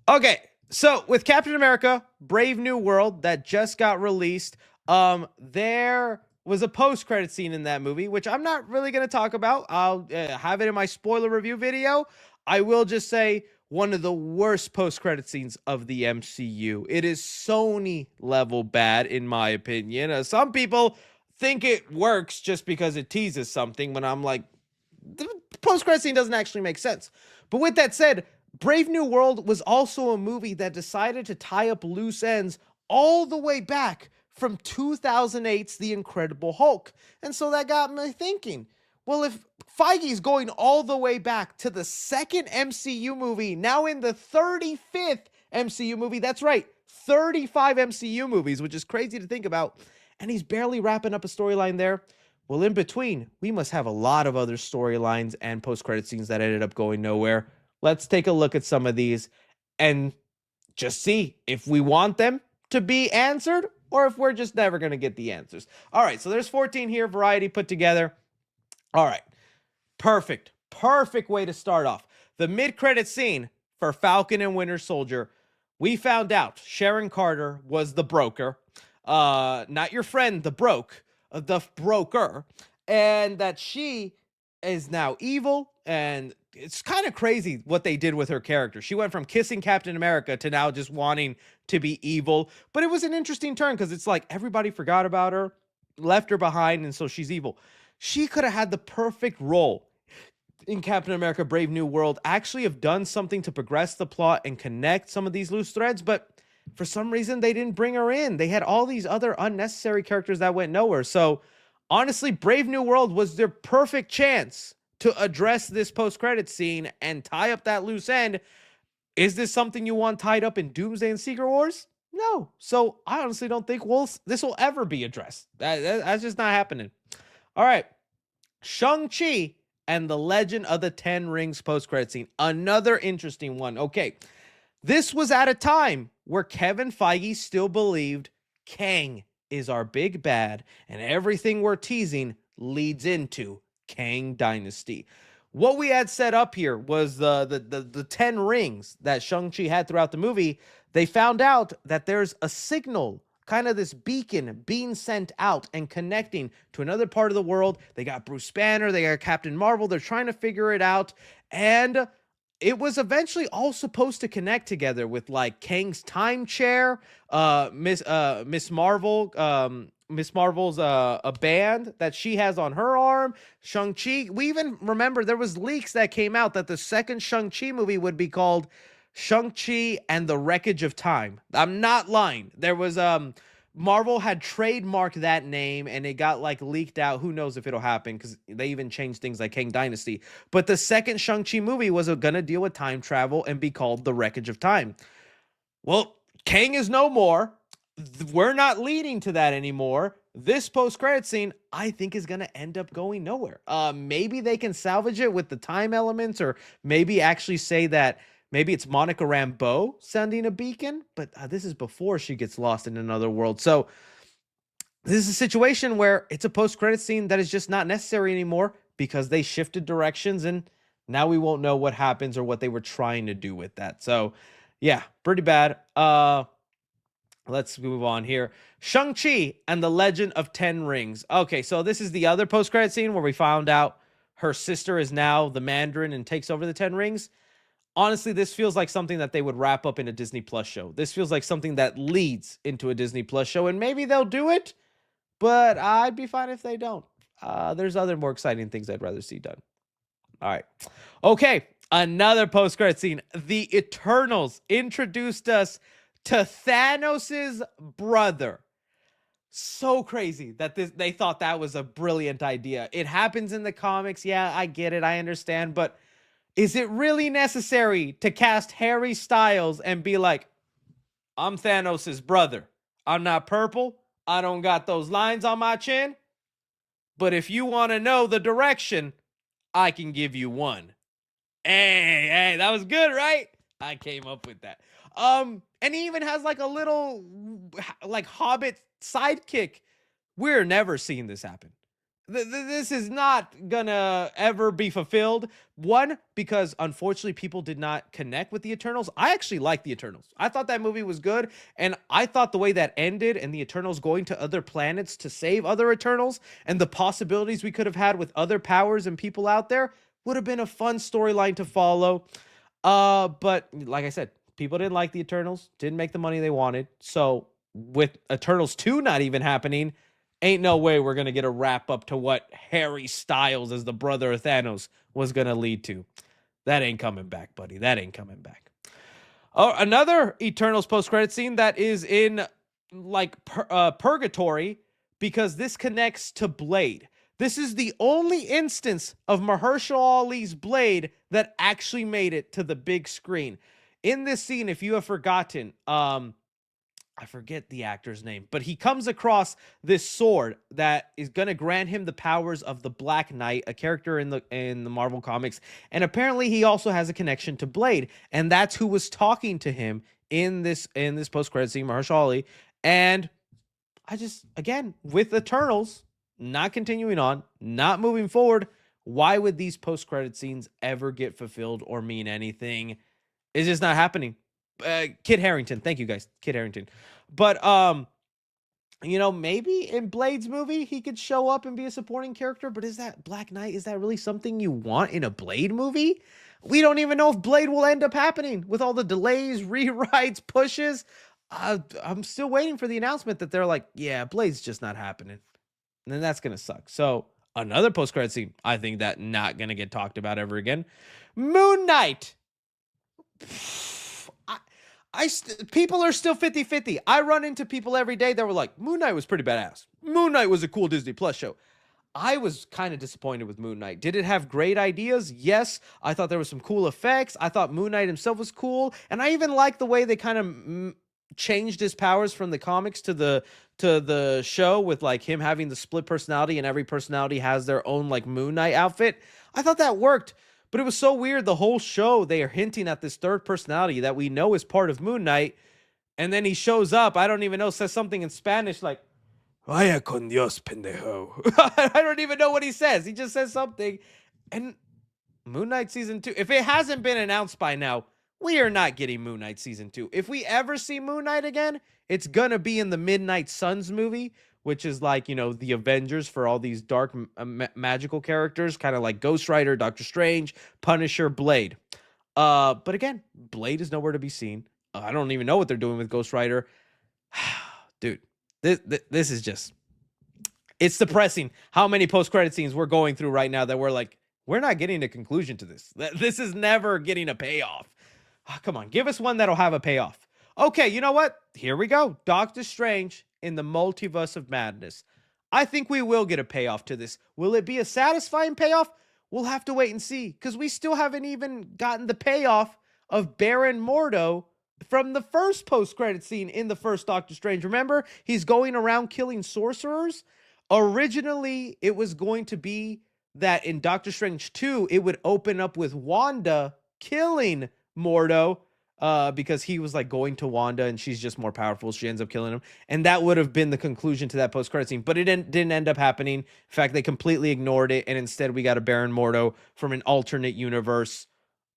Okay, so with Captain America: Brave New World that just got released, there was a post-credit scene in that movie, which I'm not really going to talk about. I'll have it in my spoiler review video. I will just say one of the worst post-credit scenes of the MCU. It is Sony level bad, in my opinion. Some people think it works just because it teases something. When I'm like, the post-credit scene doesn't actually make sense. But with that said, Brave New World was also a movie that decided to tie up loose ends all the way back from 2008's The Incredible Hulk. And so that got me thinking, well, if Feige's going all the way back to the second MCU movie, now in the 35th MCU movie, that's right, 35 MCU movies, which is crazy to think about, and he's barely wrapping up a storyline there. Well, in between, we must have a lot of other storylines and post-credit scenes that ended up going nowhere. Let's take a look at some of these and just see if we want them to be answered or if we're just never going to get the answers. All right, so there's 14 here, variety put together. All right, perfect way to start off. The mid-credit scene for Falcon and Winter Soldier, we found out Sharon Carter was the broker, not your friend, the broker, and that she is now evil. And it's kind of crazy what they did with her character. She went from kissing Captain America to now just wanting to be evil. But it was an interesting turn because it's like everybody forgot about her, left her behind, and so she's evil. She could have had the perfect role in Captain America: Brave New World, actually have done something to progress the plot and connect some of these loose threads, but for some reason they didn't bring her in. They had all these other unnecessary characters that went nowhere. So honestly, Brave New World was their perfect chance to address this post-credit scene and tie up that loose end. Is this something you want tied up in Doomsday and Secret Wars? No. So I honestly don't think this will ever be addressed. That's just not happening. All right. Shang-Chi and the Legend of the Ten Rings post-credit scene. Another interesting one. Okay. This was at a time where Kevin Feige still believed Kang is our big bad, and everything we're teasing leads into Kang Dynasty. What we had set up here was the 10 rings that Shang-Chi had throughout the movie. They found out that there's a signal, kind of this beacon being sent out and connecting to another part of the world. They got Bruce Banner, they got Captain Marvel. They're trying to figure it out. And it was eventually all supposed to connect together with like Kang's time chair, Miss Marvel's a band that she has on her arm, Shang-Chi. We even remember there was leaks that came out that the second Shang-Chi movie would be called Shang-Chi and the Wreckage of Time. I'm not lying. There was Marvel had trademarked that name and it got like leaked out. Who knows if it'll happen because they even changed things like Kang Dynasty. But the second Shang-Chi movie was going to deal with time travel and be called The Wreckage of Time. Well, Kang is no more. We're not leading to that anymore. This post-credit scene, I think, is going to end up going nowhere. Maybe they can salvage it with the time elements, or maybe actually say that maybe it's Monica Rambeau sending a beacon, but this is before she gets lost in another world. So this is a situation where it's a post-credit scene that is just not necessary anymore because they shifted directions, and now we won't know what happens or what they were trying to do with that. So yeah, pretty bad. Let's move on here. Shang-Chi and the Legend of Ten Rings. Okay, so this is the other post-credit scene where we found out her sister is now the Mandarin and takes over the Ten Rings. Honestly, this feels like something that they would wrap up in a Disney Plus show. This feels like something that leads into a Disney Plus show, and maybe they'll do it, but I'd be fine if they don't. There's other more exciting things I'd rather see done. All right. Okay, another post-credit scene. The Eternals introduced us to Thanos' brother. So crazy that they thought that was a brilliant idea. It happens in the comics. Yeah, I get it. I understand. But is it really necessary to cast Harry Styles and be like, I'm Thanos' brother. I'm not purple. I don't got those lines on my chin. But if you want to know the direction, I can give you one. Hey, that was good, right? I came up with that. And he even has like a little like Hobbit sidekick. We're never seeing this happen. This is not gonna ever be fulfilled. One, because unfortunately people did not connect with the Eternals. I actually like the Eternals. I thought that movie was good, and I thought the way that ended and the Eternals going to other planets to save other Eternals and the possibilities we could have had with other powers and people out there would have been a fun storyline to follow. But like I said, people didn't like the Eternals, didn't make the money they wanted. So with Eternals 2 not even happening, ain't no way we're gonna get a wrap up to what Harry Styles as the brother of Thanos was gonna lead to. That ain't coming back, buddy. That ain't coming back. Oh, another Eternals post credit scene that is in like purgatory because this connects to Blade. This is the only instance of Mahershala Ali's Blade that actually made it to the big screen. In this scene, if you have forgotten, I forget the actor's name, but he comes across this sword that is going to grant him the powers of the Black Knight, a character in the Marvel comics, and apparently he also has a connection to Blade, and that's who was talking to him in this post credit scene, Mahershala Ali. And I just, again, with Eternals not continuing on, not moving forward, why would these post credit scenes ever get fulfilled or mean anything? It's just not happening. Kid Harrington, thank you guys, Kid Harrington. But maybe in Blade's movie he could show up and be a supporting character. But is that Black Knight? Is that really something you want in a Blade movie? We don't even know if Blade will end up happening with all the delays, rewrites, pushes. I'm still waiting for the announcement that they're like, yeah, Blade's just not happening, and then that's gonna suck. So another post credit scene, I think that not gonna get talked about ever again. Moon Knight. People are still 50-50. I run into people every day that were like, Moon Knight was pretty badass. Moon Knight was a cool Disney Plus show. I was kind of disappointed with Moon Knight. Did it have great ideas? Yes. I thought there was some cool effects. I thought Moon Knight himself was cool, and I even liked the way they kind of changed his powers from the comics to the show, with like him having the split personality and every personality has their own like Moon Knight outfit. I thought that worked. But it was so weird. The whole show, they are hinting at this third personality that we know is part of Moon Knight. And then he shows up. I don't even know, says something in Spanish like, Vaya con Dios, pendejo. I don't even know what he says. He just says something. And Moon Knight season 2, if it hasn't been announced by now, we are not getting Moon Knight season 2. If we ever see Moon Knight again, it's going to be in the Midnight Suns movie, which is like, the Avengers for all these dark magical characters, kind of like Ghost Rider, Doctor Strange, Punisher, Blade. But again, Blade is nowhere to be seen. I don't even know what they're doing with Ghost Rider. Dude, this is just, it's depressing how many post-credit scenes we're going through right now that we're like, we're not getting a conclusion to this. This is never getting a payoff. Come on, give us one that'll have a payoff. Okay, you know what? Here we go. Doctor Strange in the Multiverse of Madness. I think we will get a payoff to this. Will it be a satisfying payoff? We'll have to wait and see, because we still haven't even gotten the payoff of Baron Mordo from the first post-credit scene in the first Doctor Strange. Remember, he's going around killing sorcerers. Originally, it was going to be that in Doctor Strange 2, it would open up with Wanda killing Mordo, because he was like going to Wanda and she's just more powerful. She ends up killing him. And that would have been the conclusion to that post-credit scene. But it didn't end up happening. In fact, they completely ignored it. And instead, we got a Baron Mordo from an alternate universe.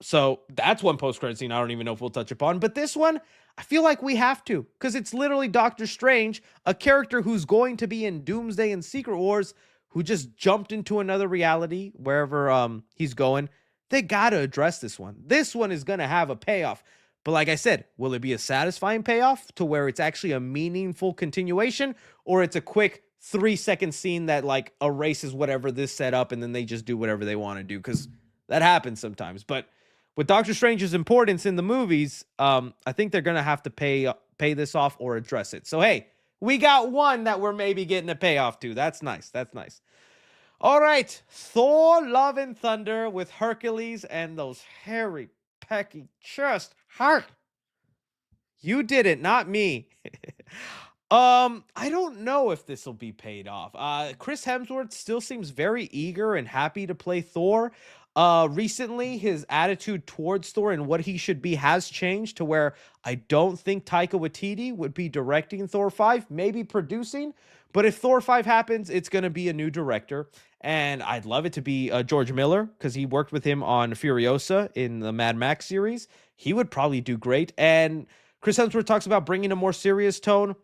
So that's one post-credit scene I don't even know if we'll touch upon. But this one, I feel like we have to, because it's literally Doctor Strange, a character who's going to be in Doomsday and Secret Wars, who just jumped into another reality wherever he's going. They got to address this one. This one is going to have a payoff. But like I said, will it be a satisfying payoff to where it's actually a meaningful continuation, or it's a quick 3-second scene that like erases whatever this set up and then they just do whatever they want to do? Because that happens sometimes. But with Doctor Strange's importance in the movies, I think they're going to have to pay this off or address it. So, hey, we got one that we're maybe getting a payoff to. That's nice. That's nice. All right. Thor, Love and Thunder with Hercules and those hairy, pecky chest heart. You did it, not me. I don't know if this will be paid off. Chris Hemsworth still seems very eager and happy to play Thor. Recently, his attitude towards Thor and what he should be has changed to where I don't think Taika Waititi would be directing Thor 5, maybe producing. But if Thor 5 happens, it's going to be a new director. And I'd love it to be George Miller because he worked with him on Furiosa in the Mad Max series. He would probably do great. And Chris Hemsworth talks about bringing a more serious tone.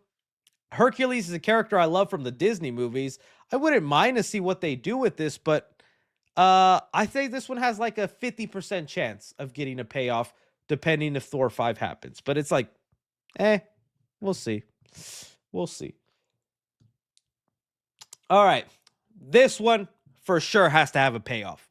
Hercules is a character I love from the Disney movies. I wouldn't mind to see what they do with this, but I think this one has like a 50% chance of getting a payoff, depending if Thor 5 happens. But it's like, we'll see. We'll see. All right. This one for sure has to have a payoff.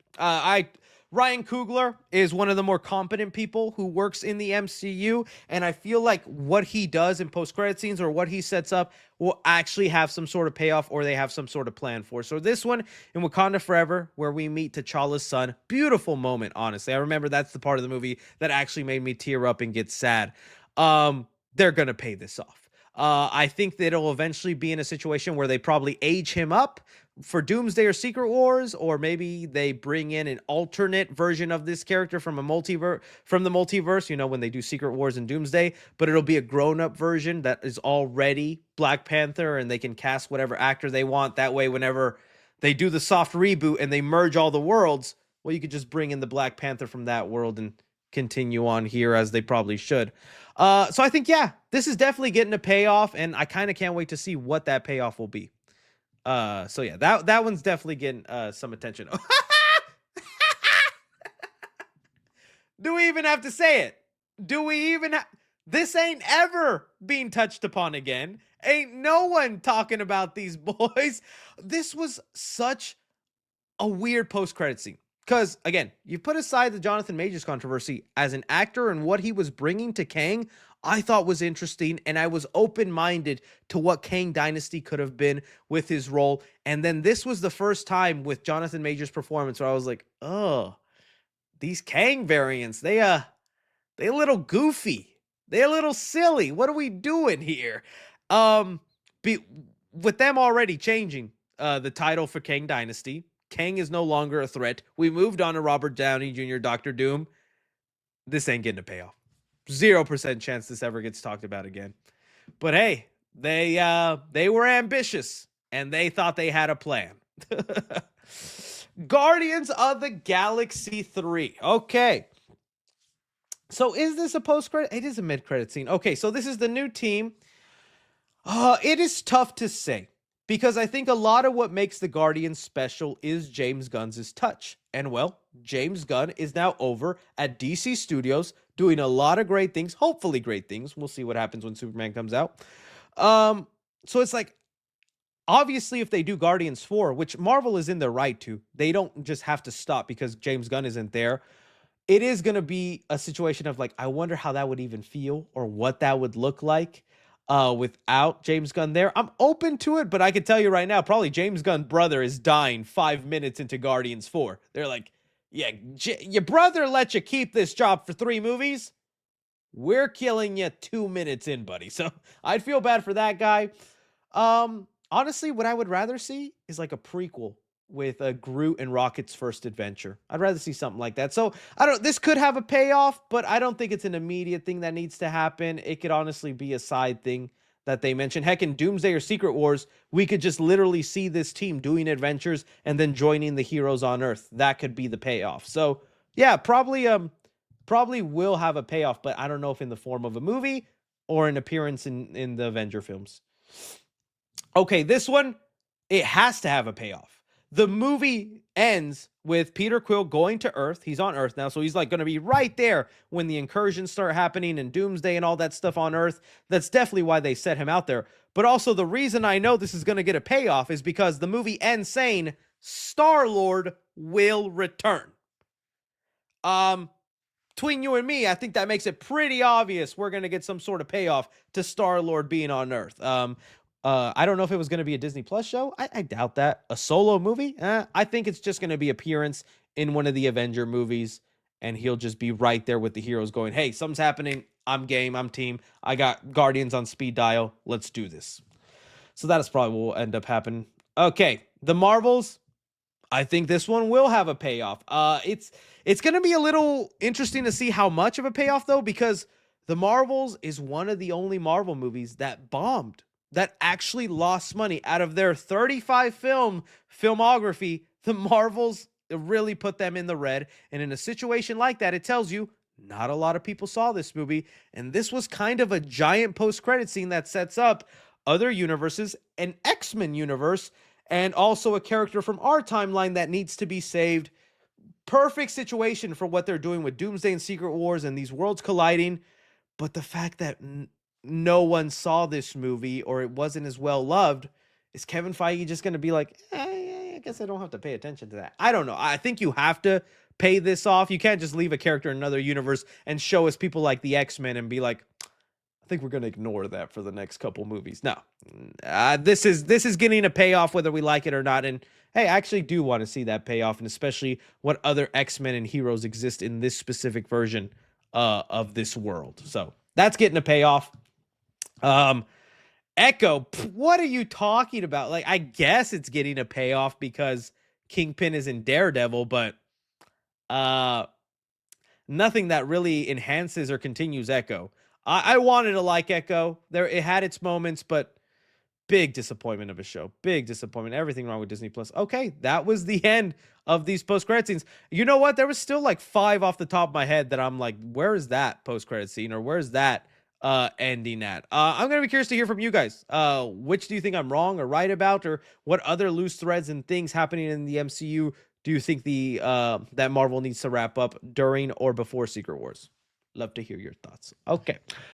Ryan Coogler is one of the more competent people who works in the MCU, and I feel like what he does in post-credit scenes or what he sets up will actually have some sort of payoff or they have some sort of plan for. So this one in Wakanda Forever, where we meet T'Challa's son, beautiful moment, honestly. I remember that's the part of the movie that actually made me tear up and get sad. They're going to pay this off. I think that it'll eventually be in a situation where they probably age him up for Doomsday or Secret Wars, or maybe they bring in an alternate version of this character from the multiverse, you know, when they do Secret Wars and Doomsday, but it'll be a grown-up version that is already Black Panther, and they can cast whatever actor they want. That way, whenever they do the soft reboot and they merge all the worlds, well, you could just bring in the Black Panther from that world and continue on here as they probably should. So I think, yeah, this is definitely getting a payoff, and I kind of can't wait to see what that payoff will be. So yeah, that one's definitely getting some attention. Do we even have to say it? Do we even this ain't ever being touched upon again. Ain't no one talking about these boys. This was such a weird post-credit scene. Because, again, you put aside the Jonathan Majors controversy, as an actor and what he was bringing to Kang, I thought was interesting, and I was open-minded to what Kang Dynasty could have been with his role. And then this was the first time with Jonathan Majors' performance where I was like, oh, these Kang variants, they a little goofy. They're a little silly. What are we doing here? With them already changing the title for Kang Dynasty, Kang is no longer a threat. We moved on to Robert Downey Jr., Dr. Doom. This ain't getting a payoff. 0% chance this ever gets talked about again. But hey, they were ambitious, and they thought they had a plan. Guardians of the Galaxy 3. Okay. So is this a post-credit? It is a mid-credit scene. Okay, so this is the new team. It is tough to say, because I think a lot of what makes the Guardians special is James Gunn's touch. And well, James Gunn is now over at DC Studios doing a lot of great things, hopefully great things. We'll see what happens when Superman comes out. So it's like, obviously, if they do Guardians 4, which Marvel is in their right to, they don't just have to stop because James Gunn isn't there. It is going to be a situation of like, I wonder how that would even feel or what that would look like without James Gunn there. I'm open to it, but I can tell you right now, probably James Gunn's brother is dying 5 minutes into Guardians 4. They're like, yeah, your brother let you keep this job for 3 movies. We're killing you 2 minutes in, buddy. So I'd feel bad for that guy. Honestly, what I would rather see is like a prequel with Groot and Rocket's first adventure. I'd rather see something like that. So this could have a payoff, but I don't think it's an immediate thing that needs to happen. It could honestly be a side thing that they mentioned. Heck, in Doomsday or Secret Wars, we could just literally see this team doing adventures and then joining the heroes on Earth. That could be the payoff. So yeah, probably will have a payoff, but I don't know if in the form of a movie or an appearance in the Avenger films. Okay, this one, it has to have a payoff. The movie ends with Peter Quill going to Earth. He's on Earth now, so he's like going to be right there when the incursions start happening and Doomsday and all that stuff on Earth. That's definitely why they set him out there. But also the reason I know this is going to get a payoff is because the movie ends saying Star-Lord will return. Between you and me, I think that makes it pretty obvious we're going to get some sort of payoff to Star-Lord being on Earth. I don't know if it was going to be a Disney Plus show. I doubt that. A solo movie? I think it's just going to be appearance in one of the Avenger movies, and he'll just be right there with the heroes going, hey, something's happening. I'm game. I'm team. I got Guardians on speed dial. Let's do this. So that is probably what will end up happening. Okay, the Marvels. I think this one will have a payoff. It's going to be a little interesting to see how much of a payoff though, because The Marvels is one of the only Marvel movies that bombed, that actually lost money out of their 35 filmography. The Marvels really put them in the red, and in a situation like that, it tells you not a lot of people saw this movie, and this was kind of a giant post-credit scene that sets up other universes, an X-Men universe, and also a character from our timeline that needs to be saved. Perfect situation for what they're doing with Doomsday and Secret Wars and these worlds colliding. But the fact that no one saw this movie, or it wasn't as well loved, is Kevin Feige just going to be like, I guess I don't have to pay attention to that? I don't know. I think you have to pay this off. You can't just leave a character in another universe and show us people like the X-Men and be like, I think we're going to ignore that for the next couple movies. No, this is getting a payoff whether we like it or not. And hey, I actually do want to see that payoff, and especially what other X-Men and heroes exist in this specific version of this world. So that's getting a payoff. Echo, what are you talking about? Like, I guess it's getting a payoff because Kingpin is in Daredevil, but nothing that really enhances or continues Echo. I wanted to like Echo. It had its moments, but big disappointment of a show. Big disappointment. Everything wrong with Disney Plus. Okay, that was the end of these post-credit scenes. You know what? There was still like 5 off the top of my head that I'm like, where is that post-credit scene, or where's that ending at? I'm gonna be curious to hear from you guys. Which do you think I'm wrong or right about, or what other loose threads and things happening in the MCU do you think that Marvel needs to wrap up during or before Secret Wars? Love to hear your thoughts. Okay.